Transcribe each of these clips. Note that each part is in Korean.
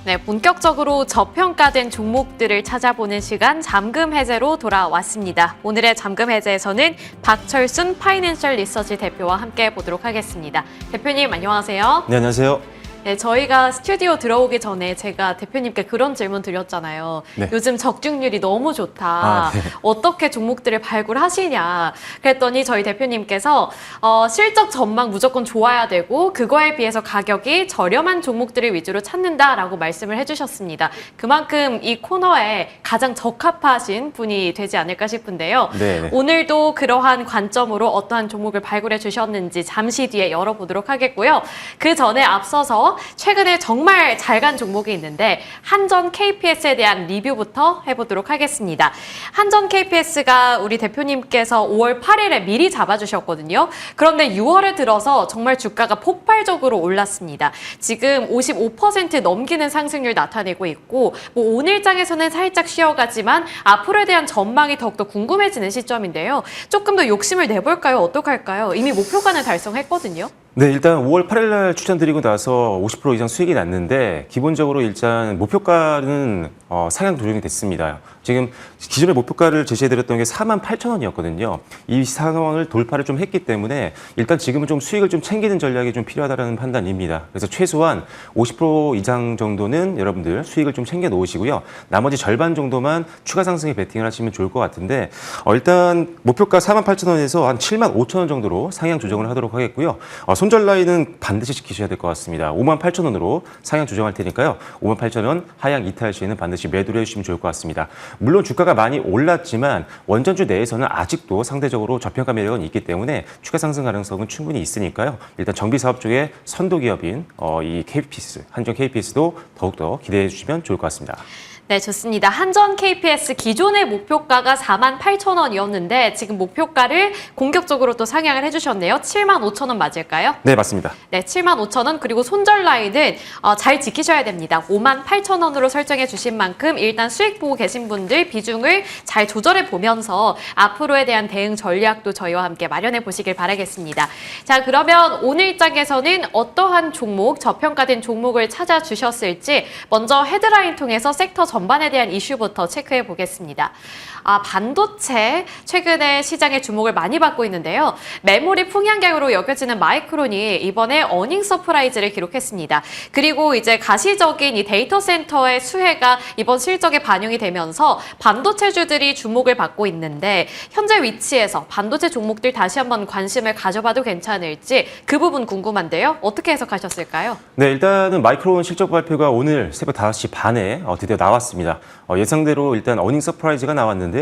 네, 본격적으로 저평가된 종목들을 찾아보는 시간 잠금 해제로 돌아왔습니다. 오늘의 잠금 해제에서는 박철순 파이낸셜 리서치 대표와 함께 보도록 하겠습니다. 대표님 안녕하세요. 네, 안녕하세요. 네, 저희가 스튜디오 들어오기 전에 제가 대표님께 그런 질문 드렸잖아요. 네. 요즘 적중률이 너무 좋다. 네. 어떻게 종목들을 발굴하시냐. 그랬더니 저희 대표님께서 실적 전망 무조건 좋아야 되고 그거에 비해서 가격이 저렴한 종목들을 위주로 찾는다라고 말씀을 해주셨습니다. 그만큼 이 코너에 가장 적합하신 분이 되지 않을까 싶은데요. 네. 오늘도 그러한 관점으로 어떠한 종목을 발굴해 주셨는지 잠시 뒤에 열어보도록 하겠고요. 그 전에 앞서서 최근에 정말 잘 간 종목이 있는데 한전 KPS에 대한 리뷰부터 해보도록 하겠습니다. 한전 KPS가 우리 대표님께서 5월 8일에 미리 잡아주셨거든요. 그런데 6월에 들어서 정말 주가가 폭발적으로 올랐습니다. 지금 55% 넘기는 상승률 나타내고 있고 오늘장에서는 살짝 쉬어가지만 앞으로에 대한 전망이 더욱더 궁금해지는 시점인데요. 조금 더 욕심을 내볼까요? 어떡할까요? 이미 목표가는 달성했거든요. 네, 일단 5월 8일 날 추천드리고 나서 50% 이상 수익이 났는데 기본적으로 일단 목표가는 상향 조정이 됐습니다. 지금 기존의 목표가를 제시해드렸던 게 48,000원이었거든요. 이 상황을 돌파를 좀 했기 때문에 일단 지금은 좀 수익을 좀 챙기는 전략이 좀 필요하다는 판단입니다. 그래서 최소한 50% 이상 정도는 여러분들 수익을 좀 챙겨 놓으시고요. 나머지 절반 정도만 추가 상승에 베팅을 하시면 좋을 것 같은데 일단 목표가 48,000원에서 한 75,000원 정도로 상향 조정을 하도록 하겠고요. 손절 라인은 반드시 지키셔야 될 것 같습니다. 58,000원으로 상향 조정할 테니까요. 58,000원 하향 이탈 시에는 반드시 매도를 해주시면 좋을 것 같습니다. 물론 주가가 많이 올랐지만 원전주 내에서는 아직도 상대적으로 저평가 매력은 있기 때문에 추가 상승 가능성은 충분히 있으니까요. 일단 정비 사업 쪽의 선도 기업인 이 KPS, 한전 KPS도 더욱더 기대해 주시면 좋을 것 같습니다. 네, 좋습니다. 한전 KPS 기존의 목표가가 48,000원이었는데 지금 목표가를 공격적으로 또 상향을 해주셨네요. 75,000원 맞을까요? 네, 맞습니다. 네, 75,000원 그리고 손절 라인은 잘 지키셔야 됩니다. 58,000원으로 설정해 주신 만큼 일단 수익 보고 계신 분들 비중을 잘 조절해 보면서 앞으로에 대한 대응 전략도 저희와 함께 마련해 보시길 바라겠습니다. 자, 그러면 오늘 장에서는 어떠한 종목, 저평가된 종목을 찾아주셨을지 먼저 헤드라인 통해서 섹터 전반에 대한 이슈부터 체크해 보겠습니다. 반도체 최근에 시장의 주목을 많이 받고 있는데요. 메모리 풍향격으로 여겨지는 마이크론이 이번에 어닝 서프라이즈를 기록했습니다. 그리고 이제 가시적인 이 데이터 센터의 수혜가 이번 실적에 반영이 되면서 반도체주들이 주목을 받고 있는데 현재 위치에서 반도체 종목들 다시 한번 관심을 가져봐도 괜찮을지 그 부분 궁금한데요. 어떻게 해석하셨을까요? 네, 일단은 마이크론 실적 발표가 오늘 새벽 5시 반에 드디어 나왔습니다. 예상대로 일단 어닝 서프라이즈가 나왔는데요.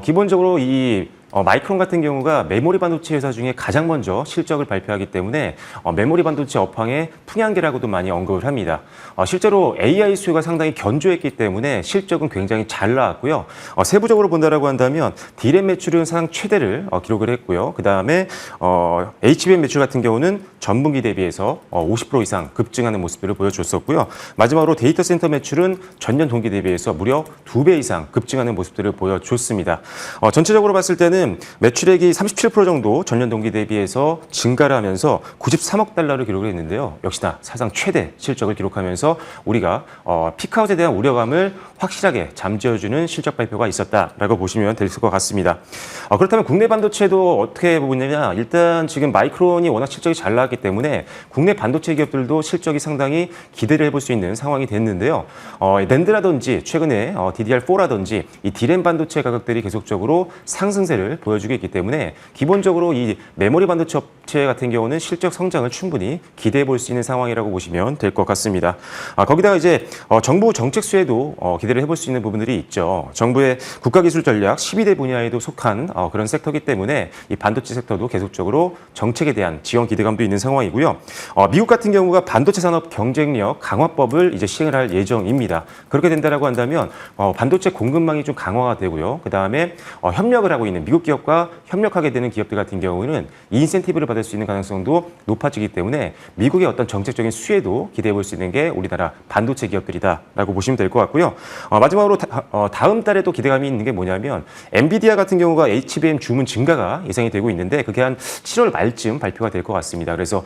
기본적으로 이 마이크론 같은 경우가 메모리 반도체 회사 중에 가장 먼저 실적을 발표하기 때문에 메모리 반도체 업황의 풍향계라고도 많이 언급을 합니다. 실제로 AI 수요가 상당히 견조했기 때문에 실적은 굉장히 잘 나왔고요. 세부적으로 본다라고 한다면 D램 매출은 사상 최대를 기록을 했고요. 그 다음에 HBM 매출 같은 경우는 전분기 대비해서 50% 이상 급증하는 모습들을 보여줬었고요. 마지막으로 데이터 센터 매출은 전년 동기 대비해서 무려 2배 이상 급증하는 모습들을 보여줬습니다. 전체적으로 봤을 때는 매출액이 37% 정도 전년 동기 대비해서 증가를 하면서 93억 달러를 기록을 했는데요. 역시나 사상 최대 실적을 기록하면서 우리가 피크아웃에 대한 우려감을 확실하게 잠재워주는 실적 발표가 있었다라고 보시면 될 것 같습니다. 그렇다면 국내 반도체도 어떻게 보느냐? 일단 지금 마이크론이 워낙 실적이 잘 나왔기 때문에 국내 반도체 기업들도 실적이 상당히 기대를 해볼 수 있는 상황이 됐는데요. 낸드라든지 최근에 DDR4라든지 이 D램 반도체 가격들이 계속적으로 상승세를 보여주고 있기 때문에 기본적으로 이 메모리 반도체 업체 같은 경우는 실적 성장을 충분히 기대해 볼 수 있는 상황이라고 보시면 될 것 같습니다. 거기다가 이제 정부 정책 수혜도 기대를 해볼 수 있는 부분들이 있죠. 정부의 국가기술 전략 12대 분야에도 속한 그런 섹터이기 때문에 이 반도체 섹터도 계속적으로 정책에 대한 지원 기대감도 있는 상황이고요. 미국 같은 경우가 반도체 산업 경쟁력 강화법을 이제 시행을 할 예정입니다. 그렇게 된다라고 한다면 반도체 공급망이 좀 강화가 되고요. 그 다음에 협력을 하고 있는 미국 미국 기업과 협력하게 되는 기업들 같은 경우는 인센티브를 받을 수 있는 가능성도 높아지기 때문에 미국의 어떤 정책적인 수혜도 기대해 볼 수 있는 게 우리나라 반도체 기업들이다라고 보시면 될 것 같고요. 마지막으로 다음 달에 또 기대감이 있는 게 뭐냐면 엔비디아 같은 경우가 HBM 주문 증가가 예상이 되고 있는데 그게 한 7월 말쯤 발표가 될 것 같습니다. 그래서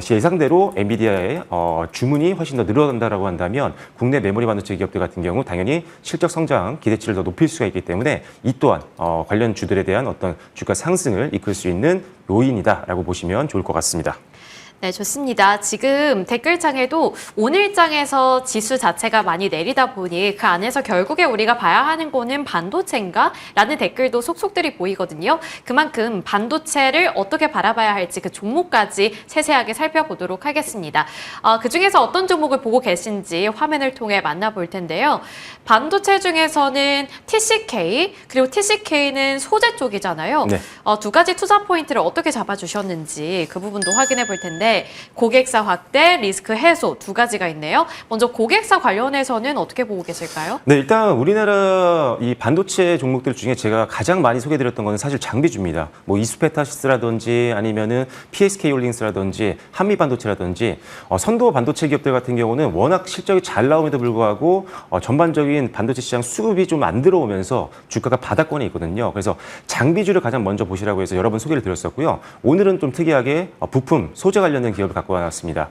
예상대로 엔비디아의 주문이 훨씬 더 늘어난다라고 한다면 국내 메모리 반도체 기업들 같은 경우 당연히 실적 성장 기대치를 더 높일 수가 있기 때문에 이 또한 관련 주들에 대한 어떤 주가 상승을 이끌 수 있는 요인이다라고 보시면 좋을 것 같습니다. 네, 좋습니다. 지금 댓글창에도 오늘장에서 지수 자체가 많이 내리다 보니 그 안에서 결국에 우리가 봐야 하는 거는 반도체인가? 라는 댓글도 속속들이 보이거든요. 그만큼 반도체를 어떻게 바라봐야 할지 그 종목까지 세세하게 살펴보도록 하겠습니다. 그중에서 어떤 종목을 보고 계신지 화면을 통해 만나볼 텐데요. 반도체 중에서는 TCK, 그리고 TCK는 소재 쪽이잖아요. 네. 두 가지 투자 포인트를 어떻게 잡아주셨는지 그 부분도 확인해 볼 텐데 고객사 확대, 리스크 해소 두 가지가 있네요. 먼저 고객사 관련해서는 어떻게 보고 계실까요? 네, 일단 우리나라 이 반도체 종목들 중에 제가 가장 많이 소개드렸던 건 사실 장비주입니다. 뭐 이스페타시스라든지 아니면은 PSK홀딩스라든지 한미반도체라든지 선도 반도체 기업들 같은 경우는 워낙 실적이 잘 나옴에도 불구하고 전반적인 반도체 시장 수급이 좀 안 들어오면서 주가가 바닥권에 있거든요. 그래서 장비주를 가장 먼저 보시라고 해서 여러 번 소개를 드렸었고요. 오늘은 좀 특이하게 부품, 소재 관련된 기업을 갖고 와놨습니다.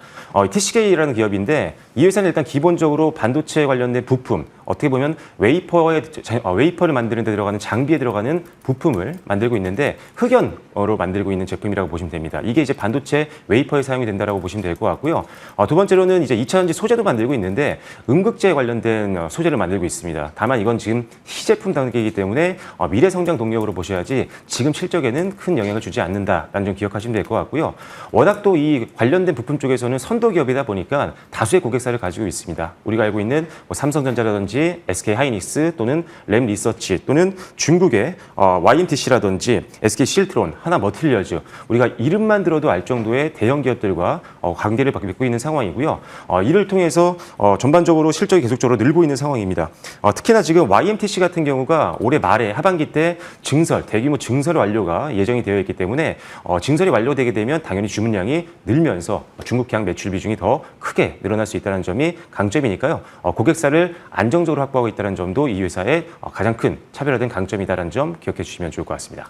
TCK라는 기업인데 이 회사는 일단 기본적으로 반도체 관련된 부품, 어떻게 보면 웨이퍼를 만드는 데 들어가는 장비에 들어가는 부품을 만들고 있는데 흑연으로 만들고 있는 제품이라고 보시면 됩니다. 이게 이제 반도체 웨이퍼에 사용이 된다고 보시면 될 것 같고요. 두 번째로는 이제 2차전지 소재도 만들고 있는데 음극재 관련된 소재를 만들고 있습니다. 다만 이건 지금 시제품 단계이기 때문에 미래 성장 동력으로 보셔야지 지금 실적에는 큰 영향을 주지 않는다라는 점 기억하시면 될 것 같고요. 워낙 또 이 관련된 부품 쪽에서는 선도 기업이다 보니까 다수의 고객사를 가지고 있습니다. 우리가 알고 있는 삼성전자라든지 SK하이닉스 또는 램리서치 또는 중국의 YMTC라든지 SK실트론, 하나머티리얼즈 우리가 이름만 들어도 알 정도의 대형 기업들과 관계를 맺고 있는 상황이고요. 이를 통해서 전반적으로 실적이 계속적으로 늘고 있는 상황입니다. 특히나 지금 YMTC 같은 경우가 올해 말에 하반기 때 대규모 증설 완료가 예정이 되어 있기 때문에 증설이 완료되게 되면 당연히 주문량이 늘면서 중국향 매출 비중이 더 크게 늘어날 수 있다는 점이 강점이니까요. 고객사를 안정적으로 확보하고 있다는 점도 이 회사의 가장 큰 차별화된 강점이다라는 점 기억해 주시면 좋을 것 같습니다.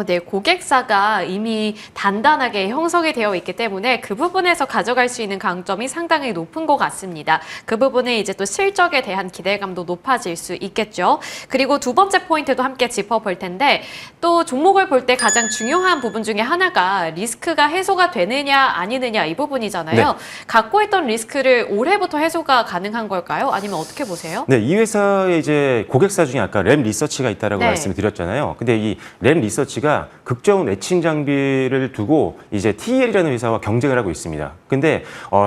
네, 고객사가 이미 단단하게 형성이 되어 있기 때문에 그 부분에서 가져갈 수 있는 강점이 상당히 높은 것 같습니다. 그 부분은 이제 또 실적에 대한 기대감도 높아질 수 있겠죠. 그리고 두 번째 포인트도 함께 짚어볼 텐데 또 종목을 볼 때 가장 중요한 부분 중에 하나가 리스크가 해소가 되느냐 아니느냐 이 부분이잖아요. 네. 갖고 있던 리스크를 올해부터 해소가 가능한 걸까요? 아니면 어떻게 보세요? 네, 이 회사의 이제 고객사 중에 아까 램리서치가 있다라고 네. 말씀을 드렸잖아요. 근데 이 램리서치가 극저온 애칭 장비를 두고 이제 TEL이라는 회사와 경쟁을 하고 있습니다. 근데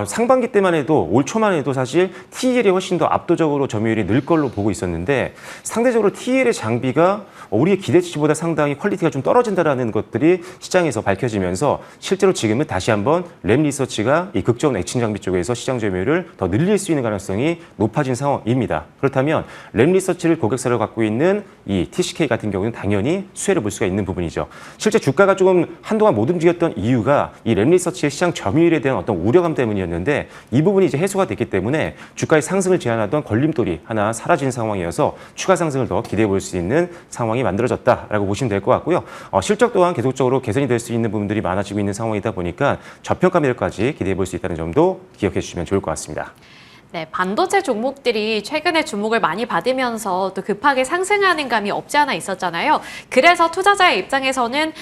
상반기 때만 해도 올 초만 해도 사실 TEL이 훨씬 더 압도적으로 점유율이 늘 걸로 보고 있었는데 상대적으로 TEL의 장비가 우리의 기대치보다 상당히 퀄리티가 좀 떨어진다라는 것들이 시장에서 밝혀지면서 실제로 지금은 다시 한번 램리서치가 이 극저온 애칭 장비 쪽에서 시장 점유율을 더 늘릴 수 있는 가능성이 높아진 상황입니다. 그렇다면 램리서치를 고객사로 갖고 있는 이 TCK 같은 경우는 당연히 수혜를 볼 수가 있는 부분이죠. 실제 주가가 조금 한동안 못 움직였던 이유가 이 램리서치의 시장 점유율에 대한 어떤 우려감 때문이었는데 이 부분이 이제 해소가 됐기 때문에 주가의 상승을 제한하던 걸림돌이 하나 사라진 상황이어서 추가 상승을 더 기대해 볼 수 있는 상황이 만들어졌다라고 보시면 될 것 같고요. 실적 또한 계속적으로 개선이 될 수 있는 부분들이 많아지고 있는 상황이다 보니까 저평가 매력까지 기대해 볼 수 있다는 점도 기억해 주시면 좋을 것 같습니다. 네, 반도체 종목들이 최근에 주목을 많이 받으면서 또 급하게 상승하는 감이 없지 않아 있었잖아요. 그래서 투자자의 입장에서는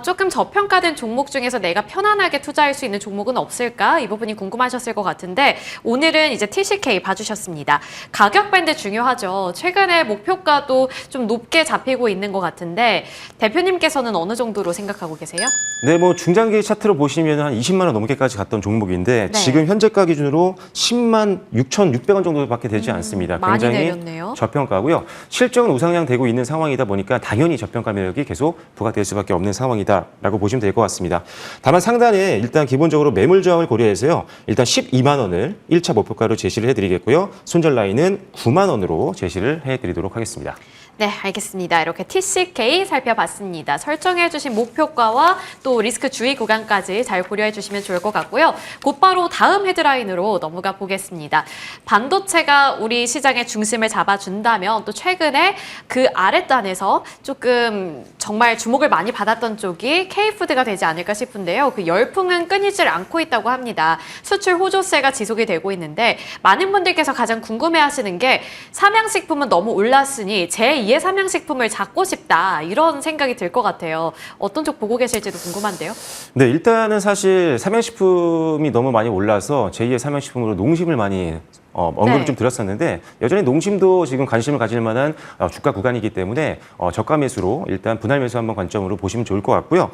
조금 저평가된 종목 중에서 내가 편안하게 투자할 수 있는 종목은 없을까? 이 부분이 궁금하셨을 것 같은데 오늘은 이제 TCK 봐주셨습니다. 가격 밴드 중요하죠. 최근에 목표가도 좀 높게 잡히고 있는 것 같은데 대표님께서는 어느 정도로 생각하고 계세요? 네, 뭐 중장기 차트로 보시면 한 20만 원 넘게까지 갔던 종목인데 네. 지금 현재가 기준으로 10만 6,600원 정도밖에 되지 않습니다. 많이 굉장히 내렸네요. 저평가고요. 실적은 우상향 되고 있는 상황이다 보니까 당연히 저평가 매력이 계속 부각될 수밖에 없는 상황이다라고 보시면 될 것 같습니다. 다만 상단에 일단 기본적으로 매물 저항을 고려해서요. 일단 12만 원을 1차 목표가로 제시를 해드리겠고요. 손절 라인은 9만 원으로 제시를 해드리도록 하겠습니다. 네, 알겠습니다. 이렇게 TCK 살펴봤습니다. 설정해주신 목표가와 또 리스크 주의 구간까지 잘 고려해주시면 좋을 것 같고요. 곧바로 다음 헤드라인으로 넘어가 보겠습니다. 반도체가 우리 시장의 중심을 잡아준다면 또 최근에 그 아랫단에서 조금 정말 주목을 많이 받았던 쪽이 K푸드가 되지 않을까 싶은데요. 그 열풍은 끊이질 않고 있다고 합니다. 수출 호조세가 지속이 되고 있는데 많은 분들께서 가장 궁금해하시는 게 삼양식품은 너무 올랐으니 제2의 삼양식품을 잡고 싶다 이런 생각이 들 것 같아요. 어떤 쪽 보고 계실지도 궁금한데요. 네, 일단은 사실 삼양식품이 너무 많이 올라서 제2의 삼양식품으로 농심을 많이 언급을 네. 좀 드렸었는데 여전히 농심도 지금 관심을 가질 만한 주가 구간이기 때문에 저가 매수로 일단 분할 매수 한번 관점으로 보시면 좋을 것 같고요.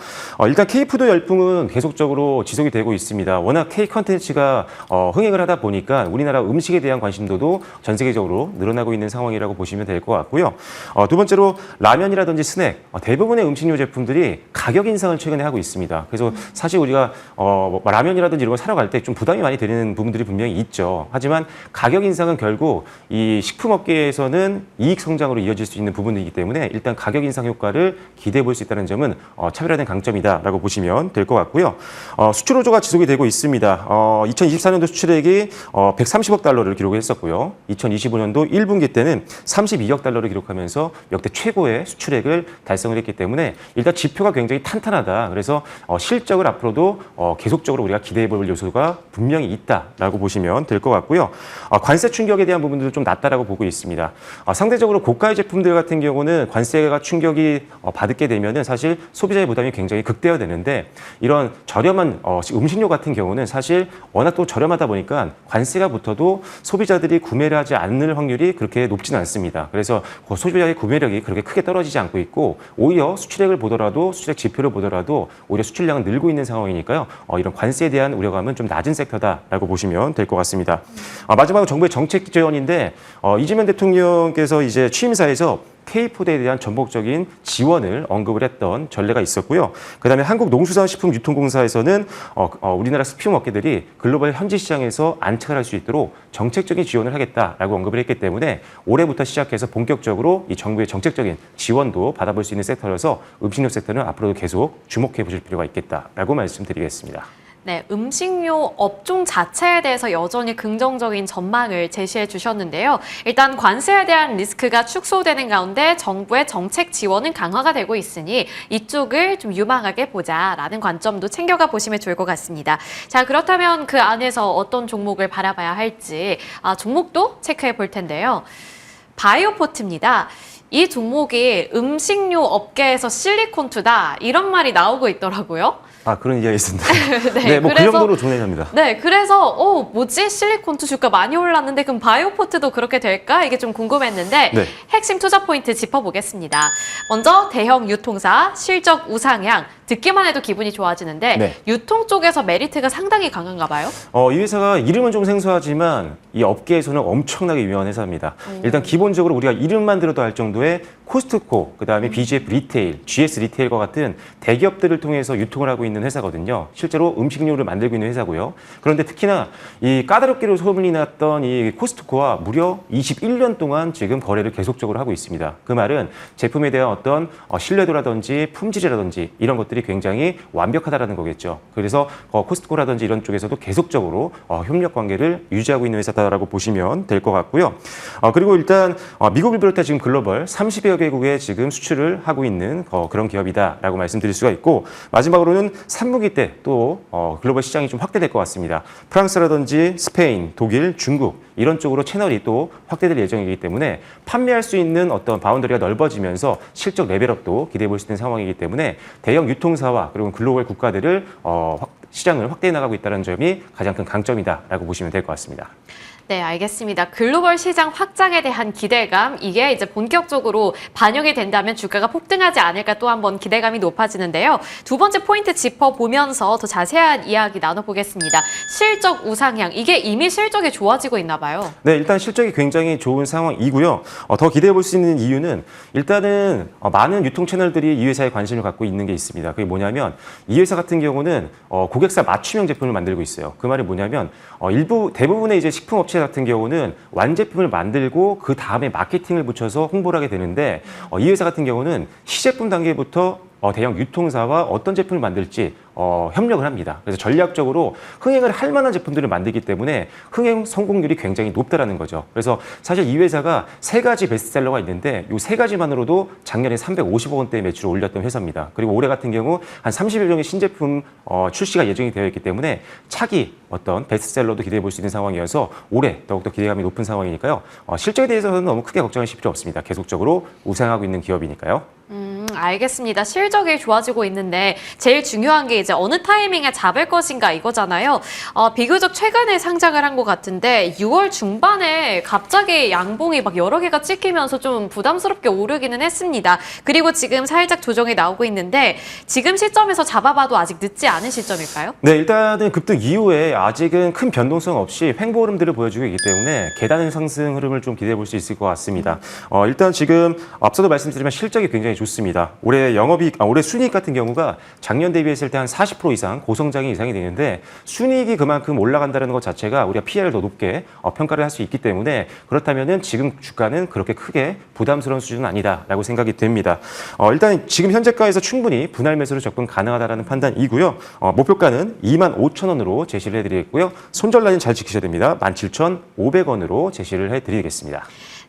일단 K푸드 열풍은 계속적으로 지속이 되고 있습니다. 워낙 K 컨텐츠가 흥행을 하다 보니까 우리나라 음식에 대한 관심도도 전 세계적으로 늘어나고 있는 상황이라고 보시면 될 것 같고요. 두 번째로 라면이라든지 스낵 대부분의 음식료 제품들이 가격 인상을 최근에 하고 있습니다. 그래서 사실 우리가 뭐 라면이라든지 이런 걸 사러 갈 때 좀 부담이 많이 되는 부분들이 분명히 있죠. 하지만 가격 인상은 결국 이 식품업계에서는 이익 성장으로 이어질 수 있는 부분이기 때문에 일단 가격 인상 효과를 기대해 볼 수 있다는 점은 차별화된 강점이다라고 보시면 될 것 같고요. 수출 호조가 지속이 되고 있습니다. 2024년도 수출액이 130억 달러를 기록했었고요. 2025년도 1분기 때는 32억 달러를 기록하면서 역대 최고의 수출액을 달성을 했기 때문에 일단 지표가 굉장히 탄탄하다. 그래서 실적을 앞으로도 계속적으로 우리가 기대해 볼 요소가 분명히 있다라고 보시면 될 것 같고요. 관세 충격에 대한 부분들도 좀 낮다라고 보고 있습니다. 상대적으로 고가의 제품들 같은 경우는 관세가 충격이 받게 되면은 사실 소비자의 부담이 굉장히 극대화되는데 이런 저렴한 음식료 같은 경우는 사실 워낙 또 저렴하다 보니까 관세가 붙어도 소비자들이 구매를 하지 않을 확률이 그렇게 높지는 않습니다. 그래서 소비자의 구매력이 그렇게 크게 떨어지지 않고 있고 오히려 수출액을 보더라도 수출액 지표를 보더라도 오히려 수출량은 늘고 있는 상황이니까요. 이런 관세에 대한 우려감은 좀 낮은 섹터다라고 보시면 될 것 같습니다. 마지막으로 정부의 정책 지원인데 이재명 대통령께서 이제 취임사에서 K푸드에 대한 전폭적인 지원을 언급을 했던 전례가 있었고요. 그다음에 한국농수산식품유통공사에서는 우리나라 식품 업계들이 글로벌 현지 시장에서 안착을 할 수 있도록 정책적인 지원을 하겠다라고 언급을 했기 때문에 올해부터 시작해서 본격적으로 이 정부의 정책적인 지원도 받아볼 수 있는 섹터여서 음식료 섹터는 앞으로도 계속 주목해 보실 필요가 있겠다라고 말씀드리겠습니다. 네, 음식료 업종 자체에 대해서 여전히 긍정적인 전망을 제시해 주셨는데요. 일단 관세에 대한 리스크가 축소되는 가운데 정부의 정책 지원은 강화가 되고 있으니 이쪽을 좀 유망하게 보자라는 관점도 챙겨가 보시면 좋을 것 같습니다. 자, 그렇다면 그 안에서 어떤 종목을 바라봐야 할지 종목도 체크해 볼 텐데요. 바이오포트입니다. 이 종목이 음식료 업계에서 실리콘투다 이런 말이 나오고 있더라고요. 그런 이야기 있습니다. 네, 뭐 그 정도로 존재합니다. 네, 그래서 뭐지? 실리콘투 주가 많이 올랐는데 그럼 바이오포트도 그렇게 될까? 이게 좀 궁금했는데 네. 핵심 투자 포인트 짚어보겠습니다. 먼저 대형 유통사, 실적 우상향, 듣기만 해도 기분이 좋아지는데 네. 유통 쪽에서 메리트가 상당히 강한가 봐요? 이 회사가 이름은 좀 생소하지만 이 업계에서는 엄청나게 유명한 회사입니다. 일단 기본적으로 우리가 이름만 들어도 알 정도의 코스트코, 그다음에 BGF 리테일, GS 리테일과 같은 대기업들을 통해서 유통을 하고 있는 회사거든요. 실제로 음식료를 만들고 있는 회사고요. 그런데 특히나 이 까다롭기로 소문이 났던 이 코스트코와 무려 21년 동안 지금 거래를 계속적으로 하고 있습니다. 그 말은 제품에 대한 어떤 신뢰도라든지 품질이라든지 이런 것들이 굉장히 완벽하다라는 거겠죠. 그래서 코스트코라든지 이런 쪽에서도 계속적으로 협력 관계를 유지하고 있는 회사다라고 보시면 될 것 같고요. 그리고 일단 미국을 비롯해 지금 글로벌 30여 개국에 지금 수출을 하고 있는 그런 기업이다라고 말씀드릴 수가 있고 마지막으로는 3분기 때 또 글로벌 시장이 좀 확대될 것 같습니다. 프랑스라든지 스페인, 독일, 중국 이런 쪽으로 채널이 또 확대될 예정이기 때문에 판매할 수 있는 어떤 바운더리가 넓어지면서 실적 레벨업도 기대해 볼 수 있는 상황이기 때문에 대형 유통사와 그리고 글로벌 국가들을 시장을 확대해 나가고 있다는 점이 가장 큰 강점이다라고 보시면 될 것 같습니다. 네, 알겠습니다. 글로벌 시장 확장에 대한 기대감, 이게 이제 본격적으로 반영이 된다면 주가가 폭등하지 않을까 또 한번 기대감이 높아지는데요. 두 번째 포인트 짚어보면서 더 자세한 이야기 나눠보겠습니다. 실적 우상향, 이게 이미 실적이 좋아지고 있나 봐요. 네, 일단 실적이 굉장히 좋은 상황이고요. 더 기대해 볼 수 있는 이유는 일단은 많은 유통 채널들이 이 회사에 관심을 갖고 있는 게 있습니다. 그게 뭐냐면 이 회사 같은 경우는 고객사 맞춤형 제품을 만들고 있어요. 그 말이 뭐냐면 대부분의 이제 식품업체 업체 같은 경우는 완제품을 만들고 그 다음에 마케팅을 붙여서 홍보를 하게 되는데 이 회사 같은 경우는 시제품 단계부터 대형 유통사와 어떤 제품을 만들지 협력을 합니다. 그래서 전략적으로 흥행을 할 만한 제품들을 만들기 때문에 흥행 성공률이 굉장히 높다라는 거죠. 그래서 사실 이 회사가 3가지 베스트셀러가 있는데 이 3가지만으로도 작년에 350억 원대의 매출을 올렸던 회사입니다. 그리고 올해 같은 경우 한 30여 종의 신제품 출시가 예정이 되어 있기 때문에 차기 어떤 베스트셀러도 기대해 볼 수 있는 상황이어서 올해 더욱더 기대감이 높은 상황이니까요. 실적에 대해서는 너무 크게 걱정하실 필요 없습니다. 계속적으로 우상하고 있는 기업이니까요. 알겠습니다. 실적이 좋아지고 있는데 제일 중요한 게 이제 어느 타이밍에 잡을 것인가 이거잖아요. 비교적 최근에 상장을 한 것 같은데 6월 중반에 갑자기 양봉이 막 여러 개가 찍히면서 좀 부담스럽게 오르기는 했습니다. 그리고 지금 살짝 조정이 나오고 있는데 지금 시점에서 잡아봐도 아직 늦지 않은 시점일까요? 네, 일단은 급등 이후에 아직은 큰 변동성 없이 횡보 흐름들을 보여주고 있기 때문에 계단 상승 흐름을 좀 기대해 볼 수 있을 것 같습니다. 일단 지금 앞서도 말씀드리면 실적이 굉장히 좋습니다. 올해 순이익 같은 경우가 작년 대비했을 때 한 40% 이상 고성장이 예상이 되는데 순이익이 그만큼 올라간다는 것 자체가 우리가 PER을 더 높게 평가를 할 수 있기 때문에 그렇다면은 지금 주가는 그렇게 크게 부담스러운 수준은 아니다라고 생각이 됩니다. 일단 지금 현재가에서 충분히 분할 매수로 접근 가능하다라는 판단이고요. 목표가는 25,000원으로 제시를 해드리겠고요. 손절 라인 잘 지키셔야 됩니다. 17,500원으로 제시를 해드리겠습니다.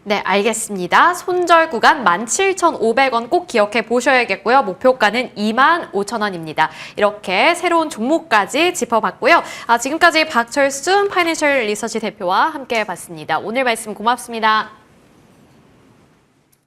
네, 알겠습니다. 손절 구간 17,500원 꼭 기억해 보셔야겠고요. 목표가는 25,000원입니다. 이렇게 새로운 종목까지 짚어봤고요. 지금까지 박철순 파이낸셜 리서치 대표와 함께 해봤습니다. 오늘 말씀 고맙습니다.